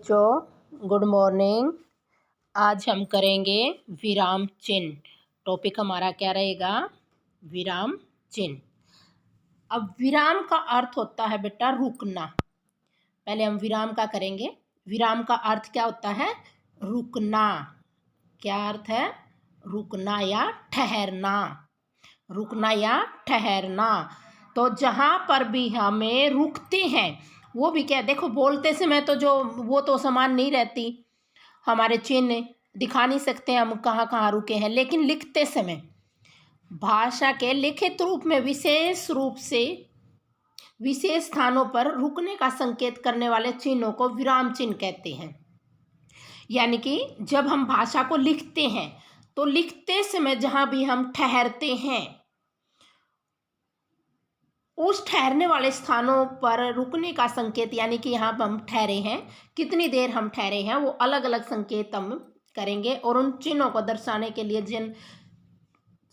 Good morning. आज हम करेंगे विराम चिन्ह। टॉपिक हमारा क्या रहेगा? विराम चिन्ह। अब विराम का अर्थ होता है बेटा रुकना। पहले हम विराम का करेंगे। विराम का अर्थ क्या होता है? रुकना। क्या अर्थ है? रुकना या ठहरना। रुकना या ठहरना। तो जहाँ पर भी हमें रुकते हैं वो भी क्या, देखो बोलते समय तो जो वो तो समान नहीं रहती, हमारे चिन्ह दिखा नहीं सकते हम कहाँ कहाँ रुके हैं, लेकिन लिखते समय भाषा के लिखित रूप में विशेष रूप से विशेष स्थानों पर रुकने का संकेत करने वाले चिन्हों को विराम चिन्ह कहते हैं। यानी कि जब हम भाषा को लिखते हैं तो लिखते समय जहाँ भी हम ठहरते हैं उस ठहरने वाले स्थानों पर रुकने का संकेत, यानी कि यहाँ पर हम ठहरे हैं, कितनी देर हम ठहरे हैं, वो अलग अलग संकेत हम करेंगे और उन चिन्हों को दर्शाने के लिए जिन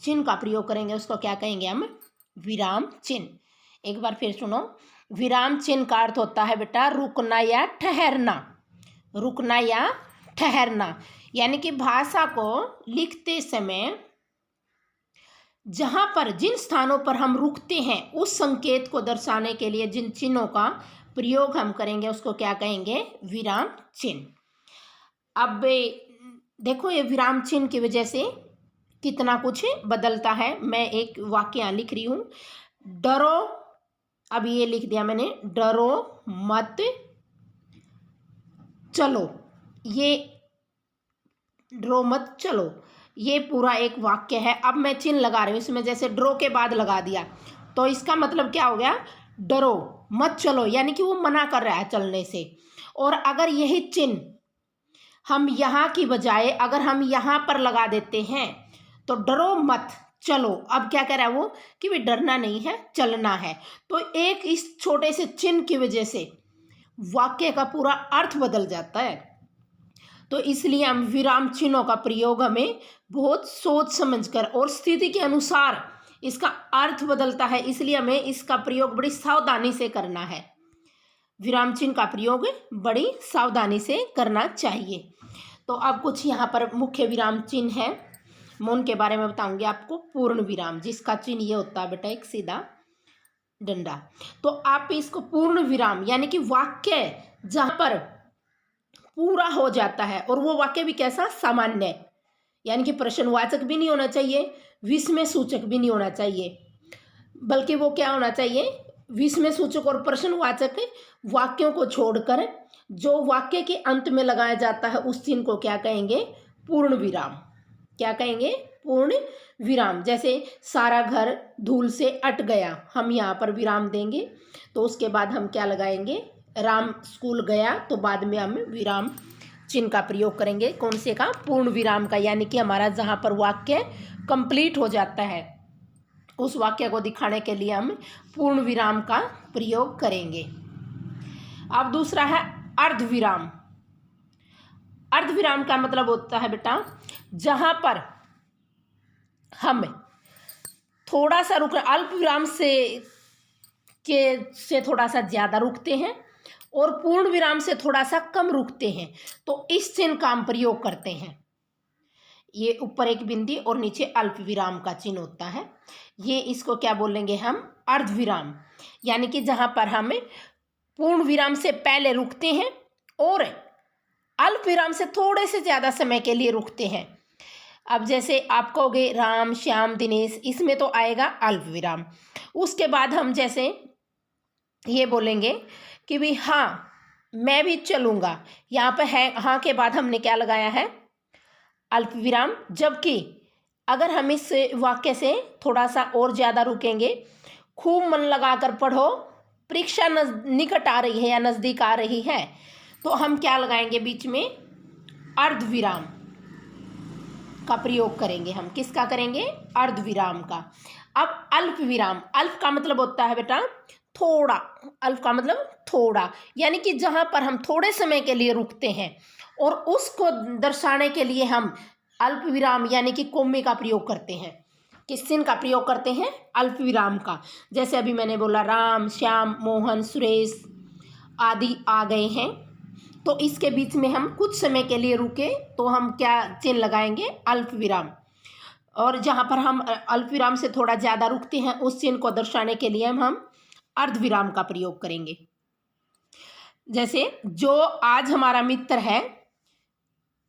चिन्ह का प्रयोग करेंगे उसको क्या कहेंगे हम? विराम चिन्ह। एक बार फिर सुनो। विराम चिन्ह का अर्थ होता है बेटा रुकना या ठहरना। रुकना या ठहरना यानी कि भाषा को लिखते समय जहाँ पर जिन स्थानों पर हम रुकते हैं उस संकेत को दर्शाने के लिए जिन चिन्हों का प्रयोग हम करेंगे उसको क्या कहेंगे? विराम चिन्ह। अब देखो ये विराम चिन्ह की वजह से कितना कुछ बदलता है। मैं एक वाक्य यहाँ लिख रही हूँ, डरो। अब ये लिख दिया मैंने, डरो मत चलो। ये डरो मत चलो ये पूरा एक वाक्य है। अब मैं चिन्ह लगा रही हूँ इसमें, जैसे ड्रो के बाद लगा दिया तो इसका मतलब क्या हो गया? डरो मत चलो, यानी कि वो मना कर रहा है चलने से। और अगर यही चिन्ह हम यहाँ की बजाय अगर हम यहाँ पर लगा देते हैं तो डरो मत चलो, अब क्या कह रहा है वो? कि भाई डरना नहीं है, चलना है। तो एक इस छोटे से चिन्ह की वजह से वाक्य का पूरा अर्थ बदल जाता है। तो इसलिए हम विराम चिन्हों का प्रयोग हमें बहुत सोच समझकर और स्थिति के अनुसार इसका अर्थ बदलता है, इसलिए हमें इसका प्रयोग बड़ी सावधानी से करना है। विराम चिन्ह का प्रयोग बड़ी सावधानी से करना चाहिए। तो अब कुछ यहाँ पर मुख्य विराम चिन्ह है, मैं उनके बारे में बताऊंगी आपको। पूर्ण विराम, जिसका चिन्ह ये होता है बेटा एक सीधा डंडा। तो आप इसको पूर्ण विराम यानी कि वाक्य जहाँ पर पूरा हो जाता है, और वो वाक्य भी कैसा? सामान्य, यानी कि प्रश्नवाचक भी नहीं होना चाहिए, विस्मय सूचक भी नहीं होना चाहिए, बल्कि वो क्या होना चाहिए? विस्मय सूचक और प्रश्नवाचक वाक्यों को छोड़कर जो वाक्य के अंत में लगाया जाता है उस चिन्ह को क्या कहेंगे? पूर्ण विराम। क्या कहेंगे? पूर्ण विराम। जैसे सारा घर धूल से अट गया, हम यहाँ पर विराम देंगे तो उसके बाद हम क्या लगाएंगे? राम स्कूल गया, तो बाद में हम विराम चिन्ह का प्रयोग करेंगे। कौन से का? पूर्ण विराम का, यानी कि हमारा जहाँ पर वाक्य कंप्लीट हो जाता है उस वाक्य को दिखाने के लिए हम पूर्ण विराम का प्रयोग करेंगे। अब दूसरा है अर्धविराम। अर्धविराम का मतलब होता है बेटा जहाँ पर हम थोड़ा सा रुक, अल्प विराम से थोड़ा सा ज़्यादा रुकते हैं और पूर्ण विराम से थोड़ा सा कम रुकते हैं, तो इस चिन्ह का हम प्रयोग करते हैं। ये ऊपर एक बिंदी और नीचे अल्प विराम का चिन्ह होता है। ये इसको क्या बोलेंगे हम? अर्धविराम। यानी कि जहाँ पर हम पूर्ण विराम से पहले रुकते हैं और अल्प विराम से थोड़े से ज़्यादा समय के लिए रुकते हैं। अब जैसे आप कहोगे राम श्याम दिनेश, इसमें तो आएगा अल्प विराम। उसके बाद हम जैसे ये बोलेंगे कि भी हाँ मैं भी चलूँगा, यहाँ पर है हाँ के बाद हमने क्या लगाया है? अल्प विराम। जबकि अगर हम इस वाक्य से थोड़ा सा और ज़्यादा रुकेंगे, खूब मन लगाकर पढ़ो, परीक्षा निकट आ रही है या नज़दीक आ रही है, तो हम क्या लगाएंगे? बीच में अर्धविराम का प्रयोग करेंगे। हम किसका करेंगे? अर्धविराम का। अब अल्प विराम, अल्प का मतलब होता है बेटा थोड़ा, अल्प का मतलब थोड़ा, यानी कि जहाँ पर हम थोड़े समय के लिए रुकते हैं और उसको दर्शाने के लिए हम अल्प विराम यानी कि कोमे का प्रयोग करते हैं। किस चिन्ह का प्रयोग करते हैं? अल्प विराम का। जैसे अभी मैंने बोला राम श्याम मोहन सुरेश आदि आ गए हैं, तो इसके बीच में हम कुछ समय के लिए रुके तो हम क्या चिन्ह लगाएंगे, अल्प विराम। और जहाँ पर हम अल्प विराम से थोड़ा ज़्यादा रुकते हैं उस चिन्ह को दर्शाने के लिए हम अर्ध विराम का प्रयोग करेंगे। जैसे जो आज हमारा मित्र है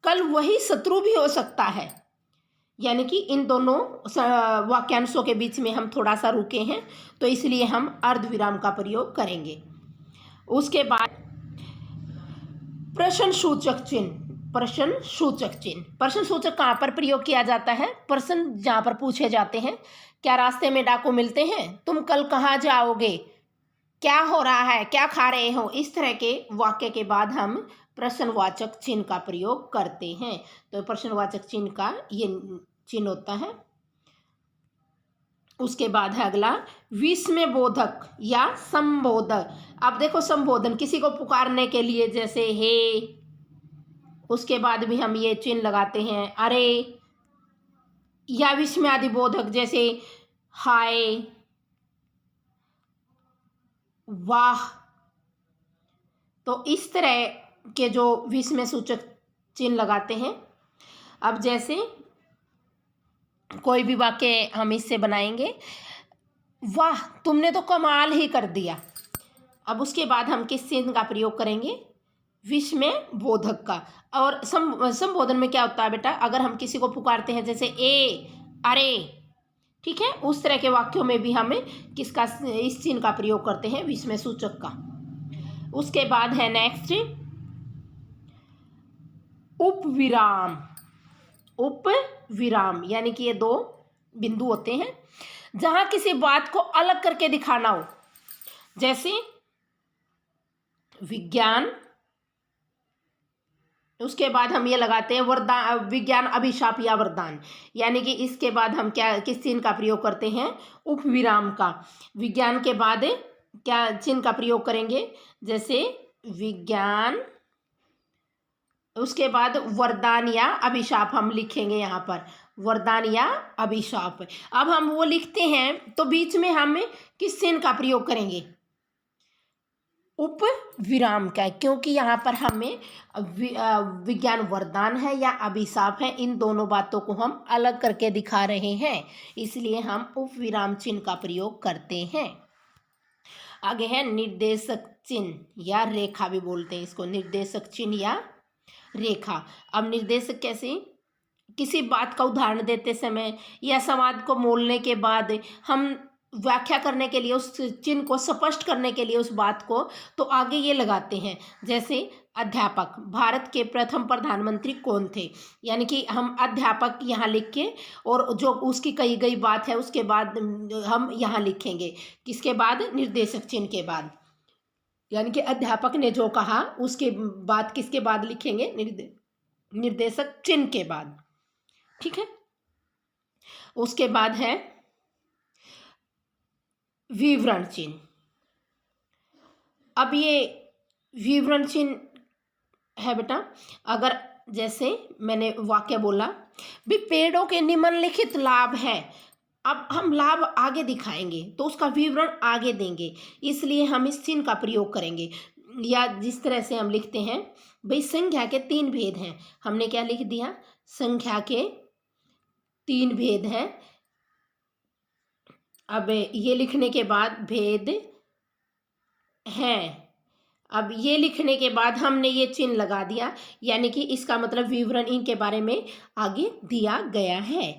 कल वही शत्रु भी हो सकता है, यानी कि इन दोनों वाक्यांशों के बीच में हम थोड़ा सा रुके हैं तो इसलिए हम अर्ध विराम का प्रयोग करेंगे। उसके बाद प्रश्न सूचक चिन्ह। प्रश्न सूचक चिन्ह, प्रश्न सूचक कहाँ पर प्रयोग किया जाता है, प्रश्न जहाँ पर पूछे जाते हैं, क्या रास्ते में डाकू मिलते हैं, तुम कल कहाँ जाओगे, क्या हो रहा है, क्या खा रहे हो, इस तरह के वाक्य के बाद हम प्रश्नवाचक चिन्ह का प्रयोग करते हैं। तो प्रश्नवाचक चिन्ह का ये चिन्ह होता है। उसके बाद है अगला विस्मय बोधक या संबोधक। अब देखो संबोधन किसी को पुकारने के लिए, जैसे हे, उसके बाद भी हम ये चिन्ह लगाते हैं अरे, या विस्मय आदि बोधक जैसे हाय, वाह। तो इस तरह के जो विस्मय सूचक चिन्ह लगाते हैं। अब जैसे कोई भी वाक्य हम इससे बनाएंगे, वाह तुमने तो कमाल ही कर दिया। अब उसके बाद हम किस चिन्ह का प्रयोग करेंगे, विस्मय बोधक का। और संबोधन में क्या होता है बेटा, अगर हम किसी को पुकारते हैं जैसे ए, अरे, ठीक है, उस तरह के वाक्यों में भी हमें किसका, इस चिन्ह का प्रयोग करते हैं, विस्मय सूचक का। उसके बाद है नेक्स्ट उपविराम। उपविराम यानी कि ये दो बिंदु होते हैं जहां किसी बात को अलग करके दिखाना हो, जैसे विज्ञान, उसके बाद हम ये लगाते हैं वरदान, विज्ञान अभिशाप या वरदान, यानी कि इसके बाद हम क्या, किस चिन्ह का प्रयोग करते हैं, उपविराम का। विज्ञान के बाद क्या चिन्ह का प्रयोग करेंगे, जैसे विज्ञान, उसके बाद वरदान या अभिशाप हम लिखेंगे यहाँ पर, वरदान या अभिशाप। अब हम वो लिखते हैं तो बीच में हम किस चिन्ह का प्रयोग करेंगे, उप विराम का, क्योंकि यहाँ पर हमें विज्ञान वरदान है या अभिशाप है, इन दोनों बातों को हम अलग करके दिखा रहे हैं, इसलिए हम उप विराम चिन्ह का प्रयोग करते हैं। आगे है निर्देशक चिन्ह या रेखा भी बोलते हैं इसको, निर्देशक चिन्ह या रेखा। अब निर्देशक कैसे, किसी बात का उदाहरण देते समय या संवाद को मोलने के बाद हम व्याख्या करने के लिए, उस चिन्ह को स्पष्ट करने के लिए उस बात को, तो आगे ये लगाते हैं, जैसे अध्यापक, भारत के प्रथम प्रधानमंत्री कौन थे, यानी कि हम अध्यापक यहाँ लिख के और जो उसकी कही गई बात है उसके बाद हम यहाँ लिखेंगे, किसके बाद, निर्देशक चिन्ह के बाद, यानी कि अध्यापक ने जो कहा उसके बाद किसके बाद लिखेंगे, निर्देशक चिन्ह के बाद, ठीक है। उसके बाद है विवरण चिन्ह। अब ये विवरण चिन्ह है बेटा, अगर जैसे मैंने वाक्य बोला भी पेड़ों के निम्नलिखित लाभ है, अब हम लाभ आगे दिखाएंगे तो उसका विवरण आगे देंगे, इसलिए हम इस चिन्ह का प्रयोग करेंगे। या जिस तरह से हम लिखते हैं, भाई संख्या के 3 भेद हैं, हमने क्या लिख दिया, संख्या के 3 भेद हैं। अब ये लिखने के बाद भेद हैं, अब ये लिखने के बाद हमने ये चिन्ह लगा दिया, यानी कि इसका मतलब विवरण इनके बारे में आगे दिया गया है।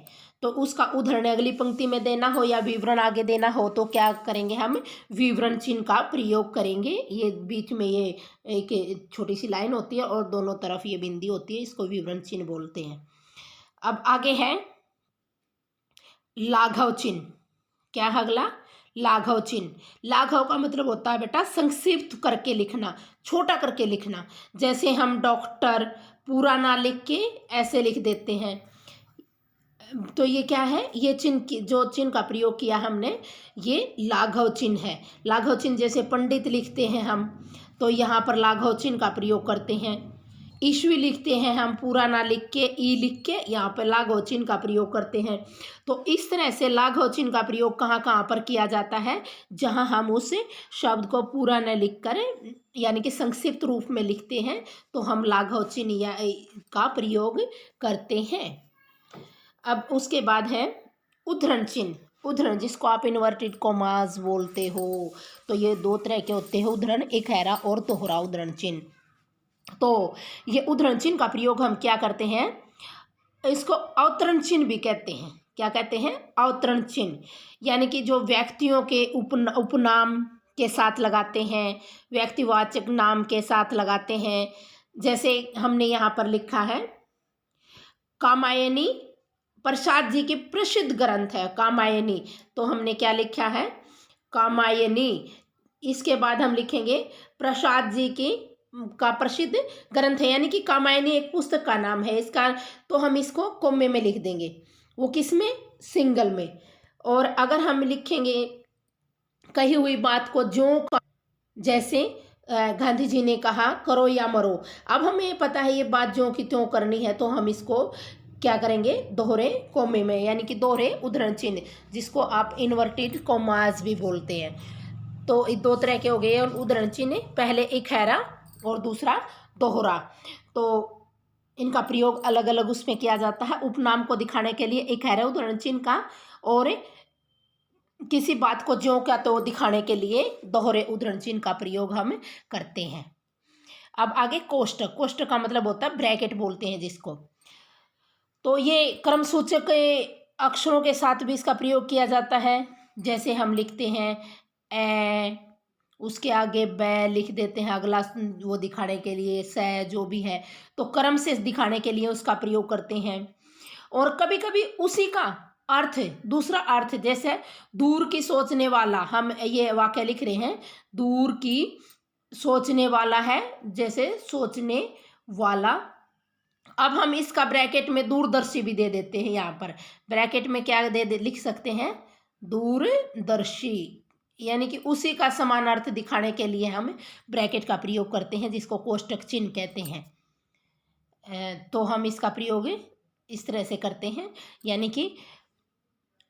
तो उसका उदाहरण अगली पंक्ति में देना हो या विवरण आगे देना हो तो क्या करेंगे, हम विवरण चिन्ह का प्रयोग करेंगे। ये बीच में ये एक छोटी सी लाइन होती है और दोनों तरफ ये बिंदी होती है, इसको विवरण चिन्ह बोलते हैं। अब आगे है लाघव चिन्ह। क्या है अगला, लाघव चिन्ह। लाघव का मतलब होता है बेटा संक्षिप्त करके लिखना, छोटा करके लिखना, जैसे हम डॉक्टर पूरा ना लिख के ऐसे लिख देते हैं, तो ये क्या है, ये चिन्ह, जो चिन्ह का प्रयोग किया हमने, ये लाघव चिन्ह है। लाघव चिन्ह जैसे पंडित लिखते हैं हम, तो यहाँ पर लाघव चिन्ह का प्रयोग करते हैं। ईस्वी लिखते हैं हम पूरा ना लिख के, ई लिख के यहाँ पर लाघव चिन्ह का प्रयोग करते हैं। तो इस तरह से लाघव चिन्ह का प्रयोग कहाँ कहाँ पर किया जाता है, जहाँ हम उस शब्द को पूरा न लिख कर यानी कि संक्षिप्त रूप में लिखते हैं, तो हम लाघव चिन्ह या का प्रयोग करते हैं। अब उसके बाद है उद्धरण चिन्ह। उद्धरण, जिसको आप इन्वर्टेड कॉमास बोलते हो, तो ये दो तरह के होते हैं उद्धरण, इकहरा और दोहरा उद्धरण चिन्ह। तो ये उद्धरण चिन्ह का प्रयोग हम क्या करते हैं, इसको अवतरण चिन्ह भी कहते हैं। क्या कहते हैं, अवतरण चिन्ह, यानी कि जो व्यक्तियों के उपनाम के साथ लगाते हैं, व्यक्तिवाचक नाम के साथ लगाते हैं। जैसे हमने यहाँ पर लिखा है कामायनी, प्रसाद जी की प्रसिद्ध ग्रंथ है कामायनी, तो हमने क्या लिखा है, कामायनी। इसके बाद हम लिखेंगे प्रसाद जी की का प्रसिद्ध ग्रंथ है, यानी कि कामायनी एक पुस्तक का नाम है इसका, तो हम इसको कोमे में लिख देंगे, वो किस में, सिंगल में। और अगर हम लिखेंगे कही हुई बात को ज्यों का, जैसे गांधी जी ने कहा करो या मरो, अब हमें पता है ये बात ज्यों की त्यों करनी है, तो हम इसको क्या करेंगे, दोहरे कोमे में, यानी कि दोहरे उद्धरण चिन्ह, जिसको आप इन्वर्टेड कॉमास भी बोलते हैं। तो दो तरह के हो गए और उद्धरण चिन्ह, पहले इकहरा और दूसरा दोहरा। तो इनका प्रयोग अलग अलग उसमें किया जाता है। उपनाम को दिखाने के लिए इकहरा उद्धरण चिन्ह का, और किसी बात को ज्यों का तो दिखाने के लिए दोहरे उद्धरण चिन्ह का प्रयोग हम करते हैं। अब आगे कोष्टक। कोष्टक का मतलब होता है ब्रैकेट बोलते हैं जिसको। तो ये क्रमसूचक अक्षरों के साथ भी इसका प्रयोग किया जाता है। जैसे हम लिखते हैं ए, उसके आगे बै लिख देते हैं, अगला वो दिखाने के लिए से जो भी है, तो क्रम से दिखाने के लिए उसका प्रयोग करते हैं। और कभी कभी उसी का अर्थ, दूसरा अर्थ, जैसे दूर की सोचने वाला, हम ये वाक्य लिख रहे हैं दूर की सोचने वाला है, जैसे सोचने वाला। अब हम इसका ब्रैकेट में दूरदर्शी भी दे देते हैं, यहाँ पर ब्रैकेट में क्या लिख सकते हैं, दूरदर्शी, यानी कि उसी का समान अर्थ दिखाने के लिए हम ब्रैकेट का प्रयोग करते हैं, जिसको कोष्टक चिन्ह कहते हैं। तो हम इसका प्रयोग इस तरह से करते हैं, यानी कि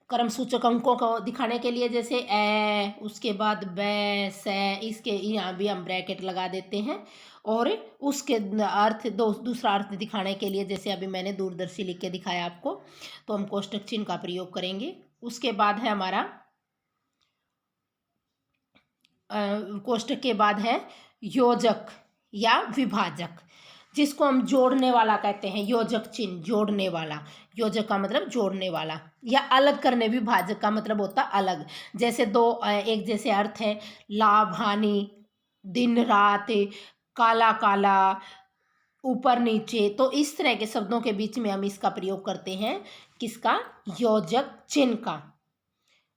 क्रमसूचक अंकों को दिखाने के लिए, जैसे ए, उसके बाद बै से, इसके यहाँ भी हम ब्रैकेट लगा देते हैं। और उसके अर्थ दूसरा अर्थ दिखाने के लिए, जैसे अभी मैंने दूरदर्शी लिख के दिखाया आपको, तो हम कोष्टक चिन्ह का प्रयोग करेंगे। उसके बाद है हमारा कोष्टक के बाद है योजक या विभाजक, जिसको हम जोड़ने वाला कहते हैं। योजक चिन्ह, जोड़ने वाला, योजक का मतलब जोड़ने वाला, या अलग करने, विभाजक का मतलब होता अलग। जैसे दो एक जैसे अर्थ है, लाभ हानि, दिन रात, काला काला, ऊपर नीचे, तो इस तरह के शब्दों के बीच में हम इसका प्रयोग करते हैं, किसका, योजक चिन्ह का।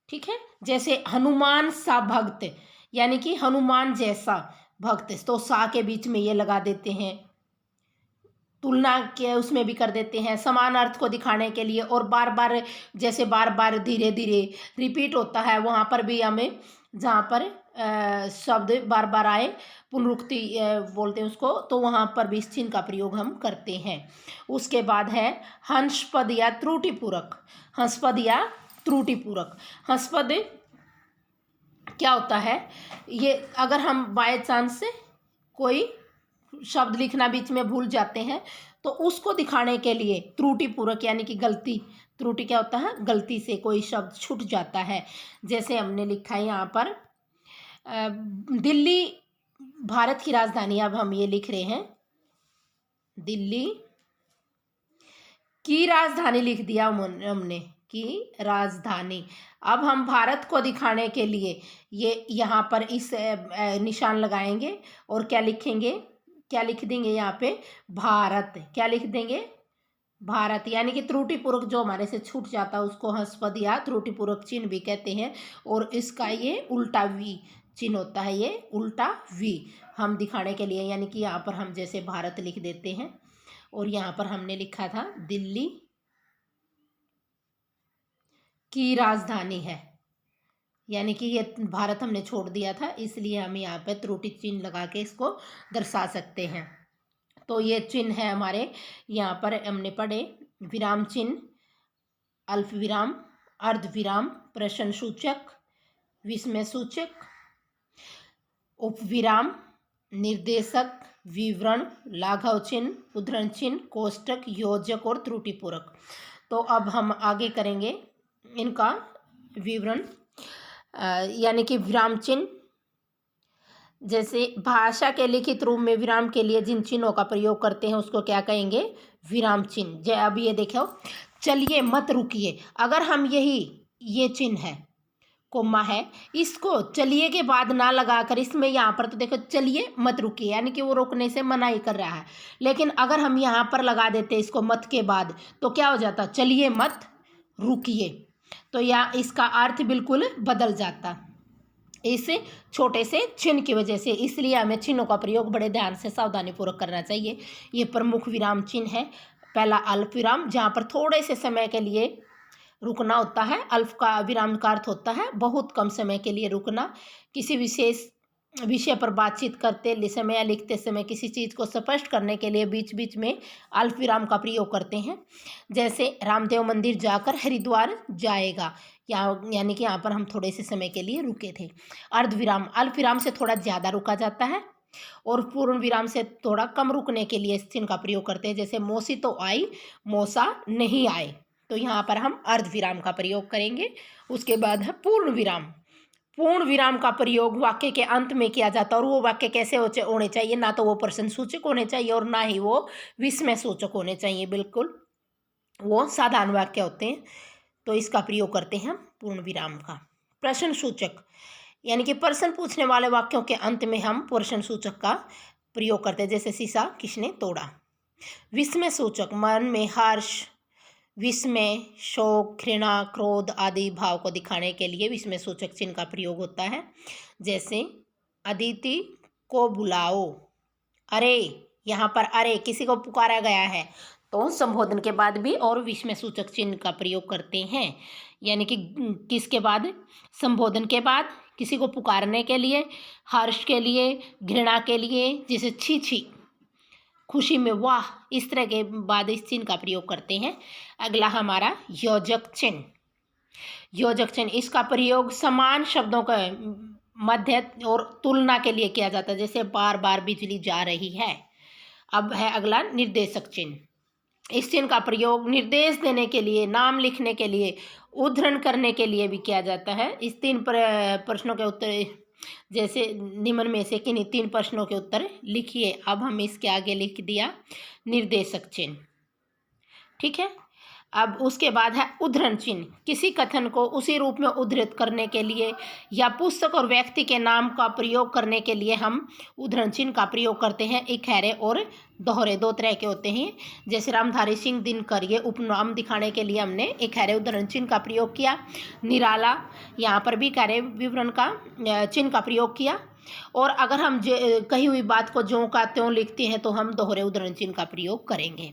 ठीक है, जैसे हनुमान सा भक्त, यानी कि हनुमान जैसा भक्त, तो सा के बीच में ये लगा देते हैं। तुलना के उसमें भी कर देते हैं, समान अर्थ को दिखाने के लिए। और बार बार, जैसे बार बार धीरे धीरे रिपीट होता है, वहाँ पर भी हमें, जहाँ पर शब्द बार बार आए, पुनरुक्ति बोलते हैं उसको, तो वहाँ पर भी इस चिन्ह का प्रयोग हम करते हैं। उसके बाद है हंसपद या त्रुटिपूरक। हंसपद या त्रुटिपूरक। हंसपद क्या होता है, ये अगर हम बाय चांस से कोई शब्द लिखना बीच में भूल जाते हैं, तो उसको दिखाने के लिए त्रुटिपूरक, यानी कि गलती, त्रुटि क्या होता है, गलती से कोई शब्द छूट जाता है। जैसे हमने लिखा है यहाँ पर दिल्ली भारत की राजधानी, अब हम ये लिख रहे हैं दिल्ली की राजधानी, लिख दिया हमने की राजधानी। अब हम भारत को दिखाने के लिए ये यहाँ पर इस निशान लगाएंगे और क्या लिखेंगे, क्या लिख देंगे यहाँ पे, भारत, क्या लिख देंगे, भारत, यानी कि त्रुटिपूर्वक जो हमारे से छूट जाता है उसको हंसपद या त्रुटिपूर्वक चिन्ह भी कहते हैं। और इसका ये उल्टा वी चिन्ह होता है, ये उल्टा वी हम दिखाने के लिए, यानी कि यहाँ पर हम जैसे भारत लिख देते हैं और यहाँ पर हमने लिखा था दिल्ली की राजधानी है, यानी कि ये भारत हमने छोड़ दिया था, इसलिए हम यहाँ पे त्रुटि चिन्ह लगा के इसको दर्शा सकते हैं। तो ये चिन्ह है हमारे, यहाँ पर हमने पढ़े विराम चिन्ह, अल्प विराम, अर्ध विराम, प्रश्न सूचक, विस्मय सूचक, उपविराम, निर्देशक, विवरण, लाघव चिन्ह, उद्धरण चिन्ह, कोष्टक, योजक और त्रुटिपूरक। तो अब हम आगे करेंगे इनका विवरण। यानी कि विराम चिन्ह, जैसे भाषा के लिखित रूप में विराम के लिए जिन चिन्हों का प्रयोग करते हैं उसको क्या कहेंगे? विराम चिन्ह। अब ये देखो, चलिए मत रुकिए, अगर हम ये चिन्ह है, कोमा है, इसको चलिए के बाद ना लगाकर इसमें यहाँ पर तो देखो चलिए मत रुकिए, यानी कि वो रोकने से मनाही कर रहा है। लेकिन अगर हम यहाँ पर लगा देते इसको मत के बाद तो क्या हो जाता? चलिए मत रुकिए। तो या इसका अर्थ बिल्कुल बदल जाता इस छोटे से चिन्ह की वजह से। इसलिए हमें चिन्हों का प्रयोग बड़े ध्यान से सावधानीपूर्वक करना चाहिए। ये प्रमुख विराम चिन्ह है। पहला अल्प विराम, जहाँ पर थोड़े से समय के लिए रुकना होता है। अल्प का विराम का अर्थ होता है बहुत कम समय के लिए रुकना। किसी विशेष विषय पर बातचीत करते समय या लिखते समय किसी चीज़ को स्पष्ट करने के लिए बीच बीच में अल्प विराम का प्रयोग करते हैं। जैसे रामदेव मंदिर जाकर हरिद्वार जाएगा, यानी कि यहाँ पर हम थोड़े से समय के लिए रुके थे। अर्ध विराम, अल्प विराम से थोड़ा ज़्यादा रुका जाता है और पूर्ण विराम से थोड़ा कम रुकने के लिए इस चिन्ह का प्रयोग करते हैं। जैसे मौसी तो आई, मौसा नहीं आए, तो यहाँ पर हम अर्ध विराम का प्रयोग करेंगे। उसके बाद है पूर्ण विराम। पूर्ण विराम का प्रयोग वाक्य के अंत में किया जाता है और वो वाक्य कैसे होने चाहिए? ना तो वो प्रश्न सूचक होने चाहिए और ना ही वो विस्मय सूचक होने चाहिए, बिल्कुल वो साधारण वाक्य होते हैं। तो इसका प्रयोग करते हैं हम पूर्ण विराम का। प्रश्न सूचक, यानी कि प्रश्न पूछने वाले वाक्यों के अंत में हम प्रश्न सूचक का प्रयोग करते हैं। जैसे शीशा किसने तोड़ा। विस्मय सूचक, मन में हर्ष, विस्मय, शोक, घृणा, क्रोध आदि भाव को दिखाने के लिए विस्मय सूचक चिन्ह का प्रयोग होता है। जैसे अदिति को बुलाओ, अरे, यहाँ पर अरे किसी को पुकारा गया है तो संबोधन के बाद भी और विस्मय सूचक चिन्ह का प्रयोग करते हैं। यानी कि किसके बाद? संबोधन के बाद, किसी को पुकारने के लिए, हर्ष के लिए, घृणा के लिए, जैसे छी छी, खुशी में वाह, इस तरह के बाद इस चिन्ह का प्रयोग करते हैं। अगला हमारा योजक चिन्ह। योजक चिन्ह, इसका प्रयोग समान शब्दों का मध्य और तुलना के लिए किया जाता है। जैसे बार बार बिजली जा रही है। अब है अगला निर्देशक चिन्ह। इस चिन्ह का प्रयोग निर्देश देने के लिए, नाम लिखने के लिए, उद्धरण करने के लिए भी किया जाता है। इस 3 प्रश्नों के उत्तर, जैसे निम्न में से किन्हीं 3 प्रश्नों के उत्तर लिखिए। अब हम इसके आगे लिख दिया निर्देशक चिन्ह, ठीक है। अब उसके बाद है उद्धरण चिन्ह। किसी कथन को उसी रूप में उद्धृत करने के लिए या पुस्तक और व्यक्ति के नाम का प्रयोग करने के लिए हम उद्धरण चिन्ह का प्रयोग करते हैं। इकहरे और दोहरे 2 तरह के होते हैं। जैसे रामधारी सिंह दिनकर, ये उपनाम दिखाने के लिए हमने इकहरे उद्धरण चिन्ह का प्रयोग किया। निराला, यहाँ पर भी इकहरे विवरण का चिन्ह का प्रयोग किया। और अगर हम कही हुई बात को ज्यों का त्यों लिखते हैं तो हम दोहरे उद्धरण चिन्ह का प्रयोग करेंगे।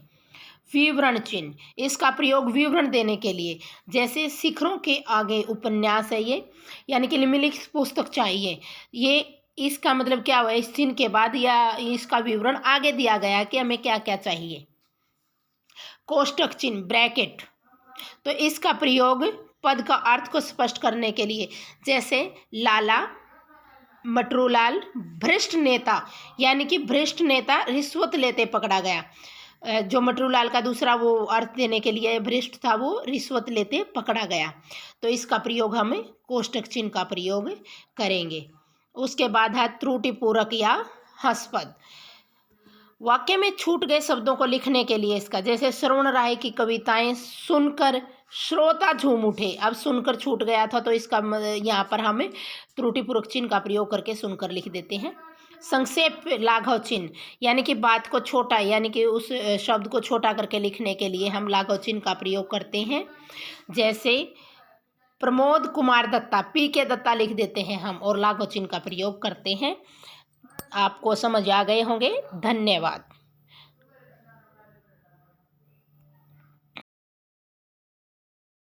विवरण चिन्ह, इसका प्रयोग विवरण देने के लिए, जैसे शिखरों के आगे उपन्यास है ये, यानी कि निम्नलिखित पुस्तक चाहिए, ये इसका मतलब क्या हुआ? इस चिन्ह के बाद या इसका विवरण आगे दिया गया कि हमें क्या क्या चाहिए। कोष्टक चिन्ह, ब्रैकेट, तो इसका प्रयोग पद का अर्थ को स्पष्ट करने के लिए, जैसे लाला मटरूलाल भ्रष्ट नेता, यानी कि भ्रष्ट नेता रिश्वत लेते पकड़ा गया। जो मटरूलाल का दूसरा वो अर्थ देने के लिए भ्रष्ट था, वो रिश्वत लेते पकड़ा गया। तो इसका प्रयोग हम कोष्टक चिन्ह का प्रयोग करेंगे। उसके बाद है त्रुटिपूरक या हंसपद। वाक्य में छूट गए शब्दों को लिखने के लिए इसका, जैसे श्रवण राय की कविताएं सुनकर श्रोता झूम उठे। अब सुनकर छूट गया था तो इसका यहाँ पर हम त्रुटिपूरक चिन्ह का प्रयोग करके सुनकर लिख देते हैं। संक्षेप लाघव चिन्ह, यानी कि बात को छोटा, यानी कि उस शब्द को छोटा करके लिखने के लिए हम लाघव चिन्ह का प्रयोग करते हैं। जैसे प्रमोद कुमार दत्ता, पी के दत्ता लिख देते हैं हम और लाघव चिन्ह का प्रयोग करते हैं। आपको समझ आ गए होंगे। धन्यवाद।